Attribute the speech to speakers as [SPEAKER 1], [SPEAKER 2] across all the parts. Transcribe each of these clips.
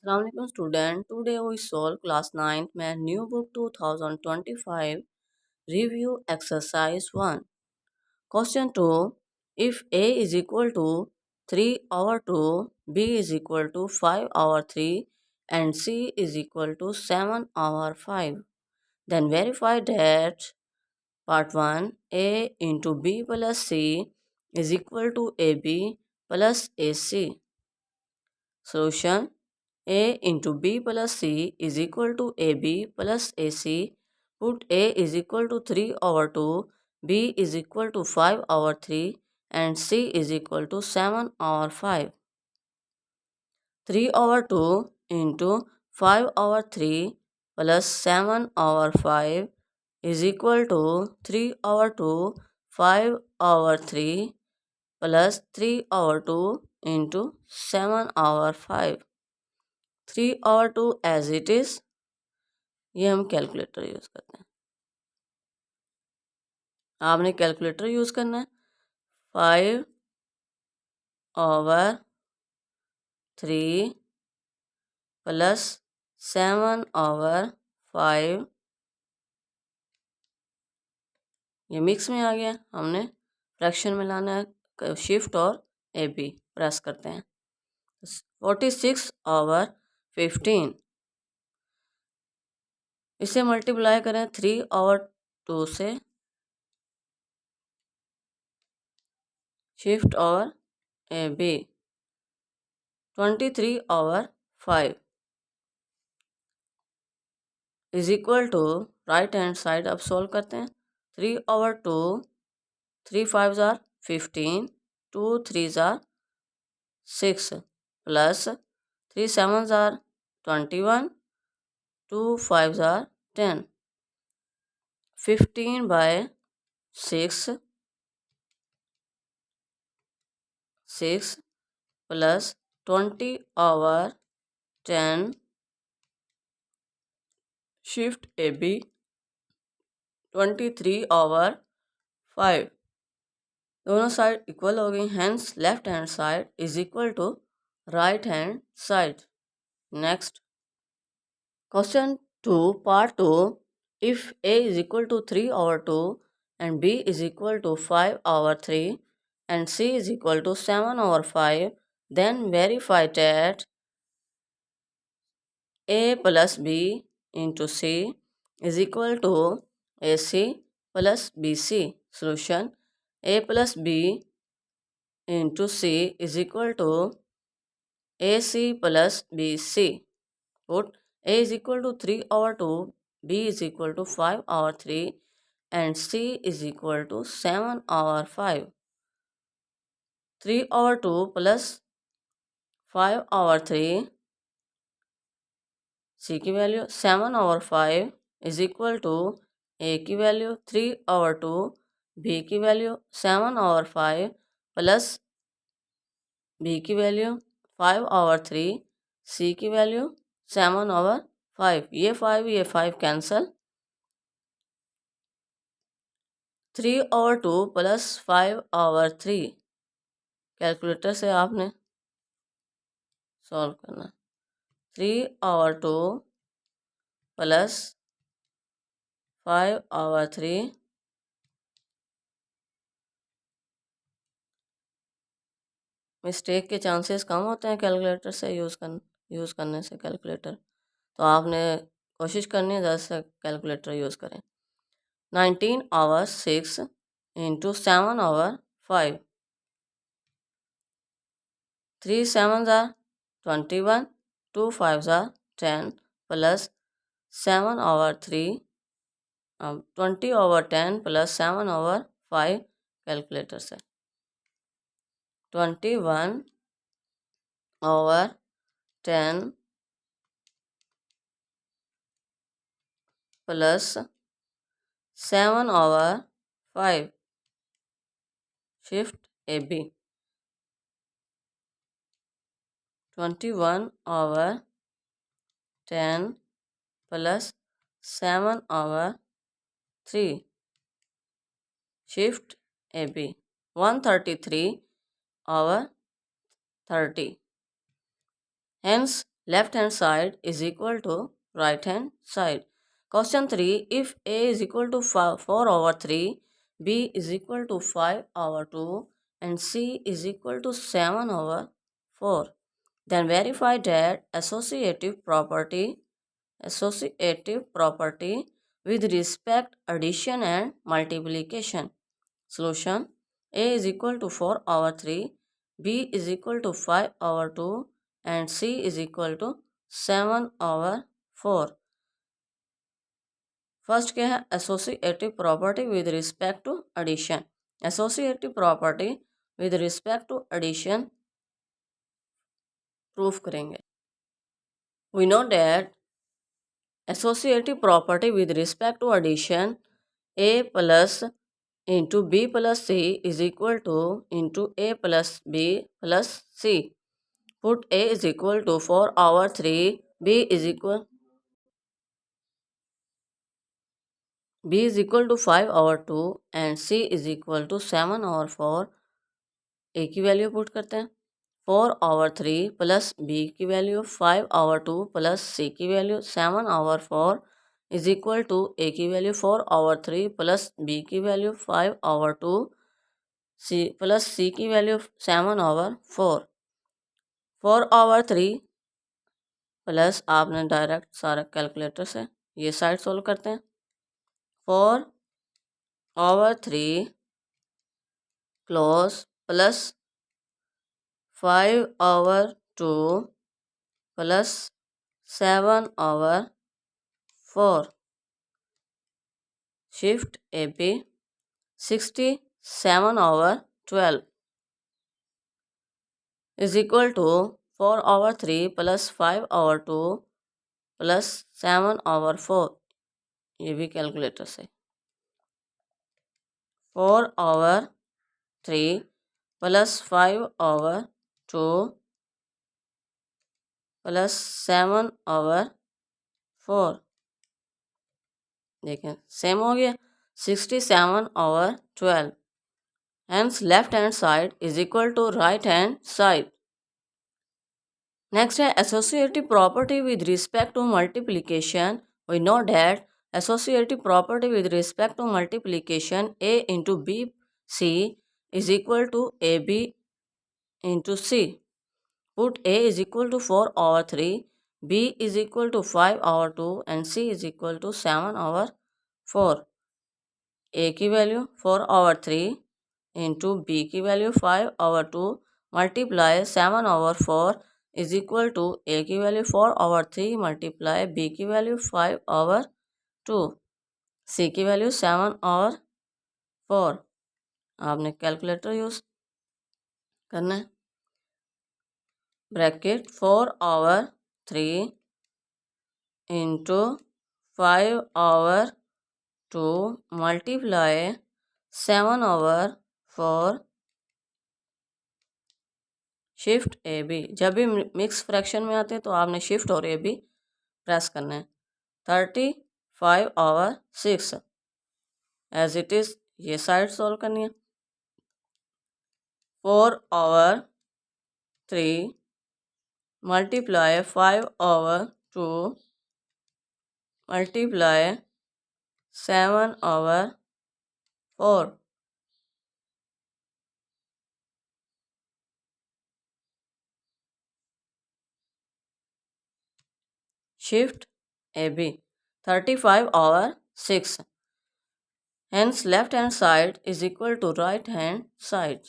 [SPEAKER 1] Assalamualaikum student. Today we solve class 9th math new book 2025 review exercise 1. Question 2. If A is equal to 3 over 2, B is equal to 5 over 3 and C is equal to 7 over 5, then verify that part 1 A into B plus C is equal to AB plus AC. Solution: A into B plus C is equal to AB plus AC. Put A is equal to 3 over 2, B is equal to 5 over 3 and C is equal to 7 over 5. 3 over 2 into 5 over 3 plus 7 over 5 is equal to 3 over 2, 5 over 3 plus 3 over 2 into 7 over 5. 3 over 2 as it is, ये हम calculator use करते हैं। आपने calculator use करना है। 5 over 3 plus 7 over 5, ये mix में आ गया। हमने फ्रैक्शन में लाना है, शिफ्ट और ए बी प्रेस करते हैं। 46 ओवर 15, इसे मल्टीप्लाई करें 3 ओवर 2 से, शिफ्ट और A B 23 over 5 is equal to, right hand side अब सोल्व करते हैं। 3 ओवर 2, 3 5 ज़ार 15, 2 3 ज़ार 6 प्लस 3 7 ज़ार 21, 2 5 ज़ार 10, 15 by 6 plus 20 over 10, shift A B 23 over 5। दोनों साइड इक्वल हो गई, hence left hand side is equal to right hand side. Next question 2 part 2। If A is equal to 3 over 2 and B is equal to 5 over 3 and C is equal to 7 over 5, then verify that A plus B into C is equal to AC plus BC. Solution: A plus B into C is equal to AC plus BC. Put A is equal to 3 over 2, B is equal to 5 over 3 and C is equal to 7 over 5. 3 over 2 plus 5 over 3, C की value 7 over 5 is equal to A की value 3 over 2, B की value 7 over 5 plus B की value 5 over 3, C की value 7 over 5। ये 5 cancel. 3 over 2 plus 5 over 3 calculator से आपने solve करना। 3 over 2 plus 5 over 3, mistake के चांसेस कम होते हैं कैलकुलेटर से यूज़ करने से कैलकुलेटर, तो आपने कोशिश करनी है ज़्यादा से कैलकुलेटर यूज़ करें। 19 over 6 into 7 over 5, 3 7 are 21, 2 5 are 10 plus 7 over 3, 20 over 10 plus 7 over 5 calculator से 21 over 10 plus 7 over 5, shift A B 21 over 10 plus 7 over 3, shift A B 133 over 30। Hence left hand side is equal to right hand side. Question 3. If A is equal to 4 over 3, B is equal to 5 over 2, and C is equal to 7 over 4, then verify that associative property with respect addition and multiplication. Solution: A is equal to 4 over 3, B is equal to 5 over 2, and C is equal to 7 over 4. First क्या है? Associative property with respect to addition. Associative property with respect to addition proof करेंगे. We know that associative property with respect to addition A plus into B plus C is equal to into A plus B plus C. Put A is equal to 4 over 3, B is equal to 5 over 2 and C is equal to 7 over 4. A की value put करते हैं. 4 over 3 plus B की value 5 over 2 plus C की value 7 over 4 is equal to A की value 4 over 3 plus B की value 5 over 2 C plus C की value 7 over 4. 4 over 3 plus आपने direct सारा कैलकुलेटर से ये साइड सोल्व करते हैं. 4 over 3 close plus 5 over 2 plus 7 over 4. Shift AB 67 over 12 is equal to 4 over 3 plus 5 over 2 plus 7 over 4. ये भी कैलकुलेटर से. 4 over 3 plus 5 over 2 plus 7 over 4. देखें सेम हो गया. 67 over 12. Hence left hand side is equal to right hand side. Next है associative property with respect to multiplication. We know that associative property with respect to multiplication A into B C is equal to AB into C. Put A is equal to 4 over 3, B is equal to 5 over 2 and C is equal to 7 over 4. A की value 4 over 3 into B की value 5 over 2 multiply 7 over 4 is equal to A की value 4 over 3 multiply B की value 5 over 2, C की value 7 over 4. आपने calculator use करना है. Bracket 4 over 3 into 5 over 2 multiply 7 over 4. Shift A B. जब भी mix fraction में आते हैं तो आपने शिफ्ट और ए बी प्रेस करना है. 35 over 6 एज इट इज़ ये साइड सॉल्व करनी है. 4 over 3 multiply 5 over 2 multiply 7 over 4. Shift AB 35 over 6. Hence left hand side is equal to right hand side.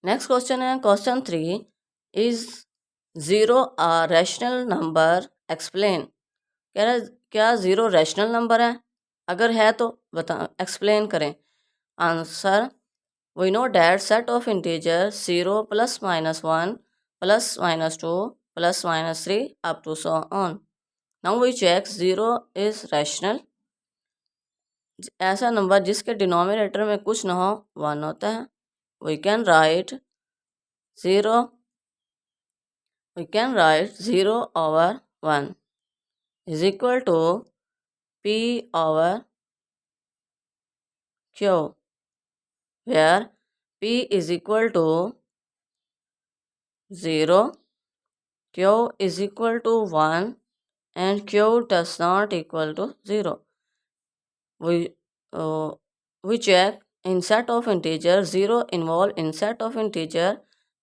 [SPEAKER 1] Next question है question 3. Is 0 a rational number? Explain. क्या 0 rational number है? अगर है तो बता एक्सप्लेन करें. Answer we know that set of integer 0 plus minus 1 plus minus 2 plus minus 3 up to so on. Now we check 0 is rational. ऐसा number जिसके denominator में कुछ ना हो 1 होता है. We can write 0 over 1 is equal to P over Q, where P is equal to 0, Q is equal to 1 and Q does not equal to 0. We, uh, we check in set of integer 0 involved in set of integer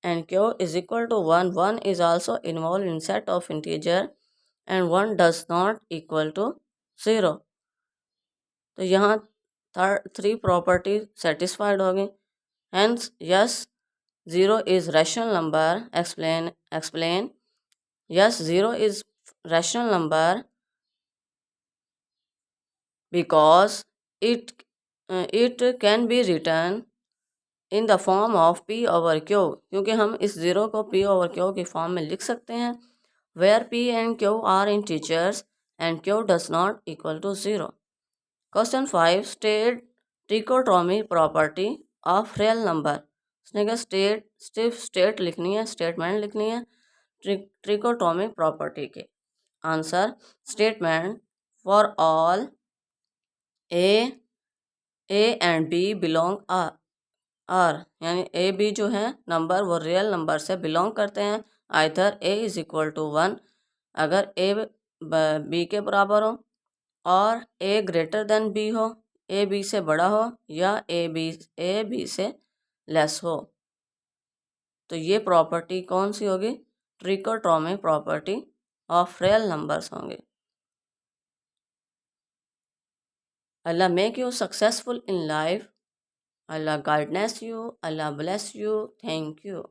[SPEAKER 1] and Q is equal to 1. 1 is also involved in set of integer and 1 does not equal to 0. तो यहाँ three property satisfied होगी. Hence, yes, 0 is rational number. Explain. Yes, 0 is rational number because it can be written in the form of p over q. क्योंकि हम इस 0 को p over q की form में लिख सकते हैं where p and q are integers and q does not equal to 0. Question 5. State trichotomy property of real number. उसने कहा स्टेट लिखनी है, स्टेटमेंट लिखनी है ट्रिकोटोमिक प्रॉपर्टी के. Answer statement for all A and B belong R यानी A B जो है नंबर वो रियल नंबर से बिलोंग करते हैं. Either A is equal to 1 अगर ए बी के बराबर हो और ए ग्रेटर देन बी हो, ए बी से बड़ा हो या ए बी से लेस हो. तो ये प्रॉपर्टी कौन सी होगी? ट्रिकोटोमिक प्रॉपर्टी ऑफ रियल नंबर्स होंगे. Allah make you successful in life. Allah guidance you. Allah bless you. Thank you.